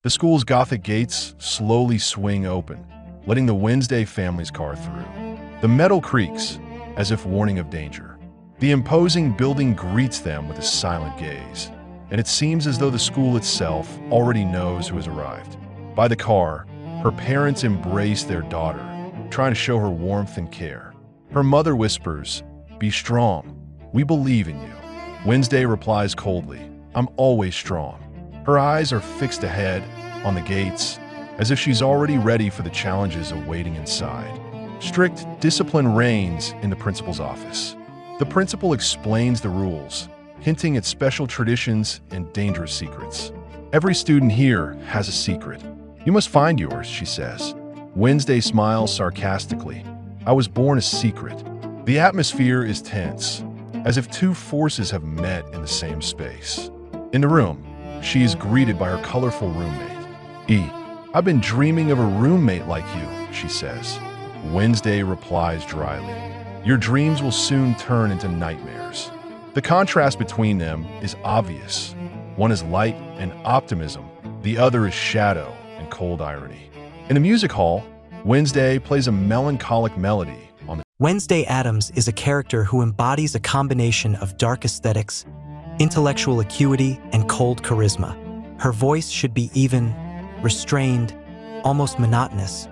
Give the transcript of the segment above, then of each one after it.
The school's Gothic gates slowly swing open, letting the Wednesday family's car through. The metal creaks, as if warning of danger. The imposing building greets them with a silent gaze, and it seems as though the school itself already knows who has arrived. By the car, her parents embrace their daughter, trying to show her warmth and care. Her mother whispers, "Be strong. We believe in you." Wednesday replies coldly, "I'm always strong." Her eyes are fixed ahead, on the gates, as if she's already ready for the challenges awaiting inside. Strict discipline reigns in the principal's office. The principal explains the rules, hinting at special traditions and dangerous secrets. "Every student here has a secret. You must find yours," she says. Wednesday smiles sarcastically. "I was born a secret." The atmosphere is tense, as if two forces have met in the same space. In the room, she is greeted by her colorful roommate. "I've been dreaming of a roommate like you," she says. Wednesday replies dryly, "Your dreams will soon turn into nightmares." The contrast between them is obvious. One is light and optimism, the other is shadow and cold irony. In the music hall, Wednesday plays a melancholic melody on the Wednesday Addams is a character who embodies a combination of dark aesthetics, intellectual acuity, and cold charisma. Her voice should be even, restrained, almost monotonous,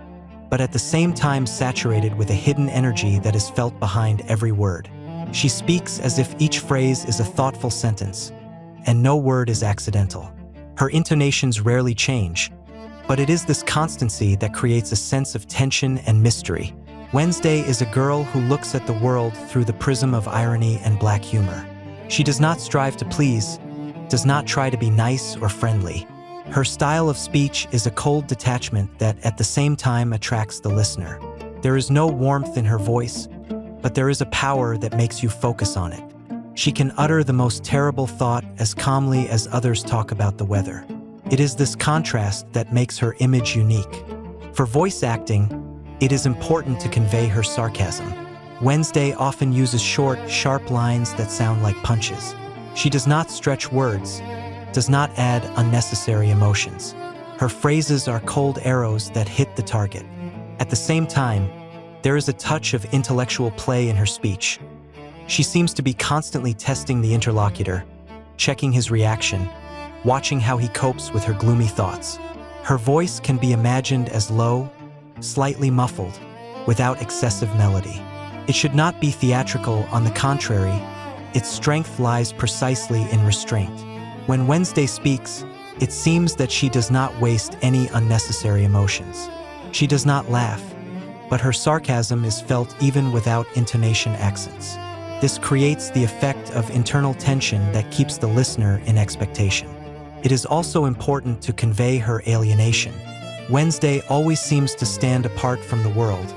but at the same time saturated with a hidden energy that is felt behind every word. She speaks as if each phrase is a thoughtful sentence, and no word is accidental. Her intonations rarely change, but it is this constancy that creates a sense of tension and mystery. Wednesday is a girl who looks at the world through the prism of irony and black humor. She does not strive to please, does not try to be nice or friendly. Her style of speech is a cold detachment that at the same time attracts the listener. There is no warmth in her voice, but there is a power that makes you focus on it. She can utter the most terrible thought as calmly as others talk about the weather. It is this contrast that makes her image unique. For voice acting, it is important to convey her sarcasm. Wednesday often uses short, sharp lines that sound like punches. She does not stretch words, does not add unnecessary emotions. Her phrases are cold arrows that hit the target. At the same time, there is a touch of intellectual play in her speech. She seems to be constantly testing the interlocutor, checking his reaction, watching how he copes with her gloomy thoughts. Her voice can be imagined as low, slightly muffled, without excessive melody. It should not be theatrical, on the contrary, its strength lies precisely in restraint. When Wednesday speaks, it seems that she does not waste any unnecessary emotions. She does not laugh, but her sarcasm is felt even without intonation accents. This creates the effect of internal tension that keeps the listener in expectation. It is also important to convey her alienation. Wednesday always seems to stand apart from the world,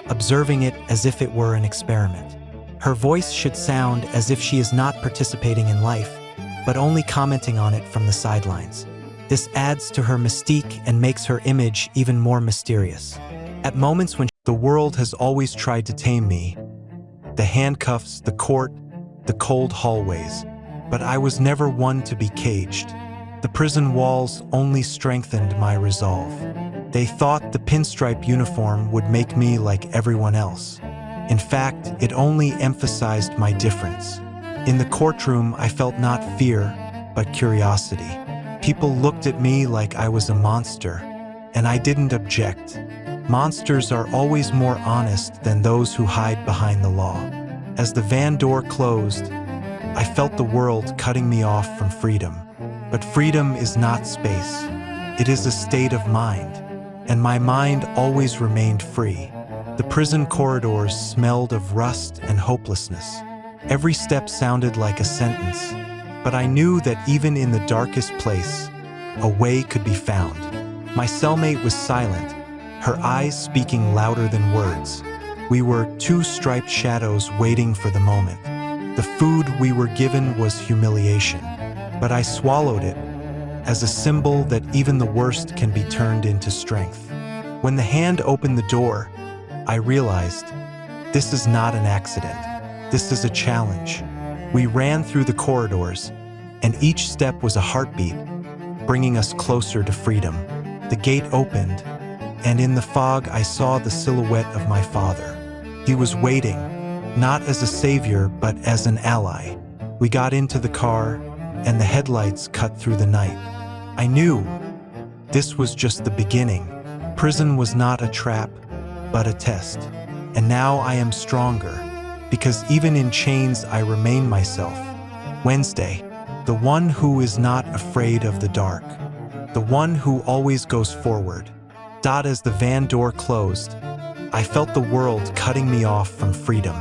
observing it as if it were an experiment. Her voice should sound as if she is not participating in life, but only commenting on it from the sidelines. This adds to her mystique and makes her image even more mysterious. At moments when the world has always tried to tame me, the handcuffs, the court, the cold hallways, but I was never one to be caged. The prison walls only strengthened my resolve. They thought the pinstripe uniform would make me like everyone else. In fact, it only emphasized my difference. In the courtroom, I felt not fear, but curiosity. People looked at me like I was a monster, and I didn't object. Monsters are always more honest than those who hide behind the law. As the van door closed, I felt the world cutting me off from freedom. But freedom is not space. It is a state of mind, and my mind always remained free. The prison corridors smelled of rust and hopelessness. Every step sounded like a sentence, but I knew that even in the darkest place, a way could be found. My cellmate was silent, her eyes speaking louder than words. We were two striped shadows waiting for the moment. The food we were given was humiliation, but I swallowed it as a symbol that even the worst can be turned into strength. When the hand opened the door, I realized this is not an accident. This is a challenge. We ran through the corridors, and each step was a heartbeat, bringing us closer to freedom. The gate opened, and in the fog I saw the silhouette of my father. He was waiting, not as a savior, but as an ally. We got into the car, and the headlights cut through the night. I knew this was just the beginning. Prison was not a trap, but a test. And now I am stronger, because even in chains I remain myself. Wednesday, the one who is not afraid of the dark, the one who always goes forward. As the van door closed, I felt the world cutting me off from freedom.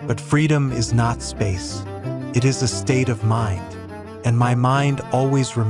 But freedom is not space. It is a state of mind, and my mind always remains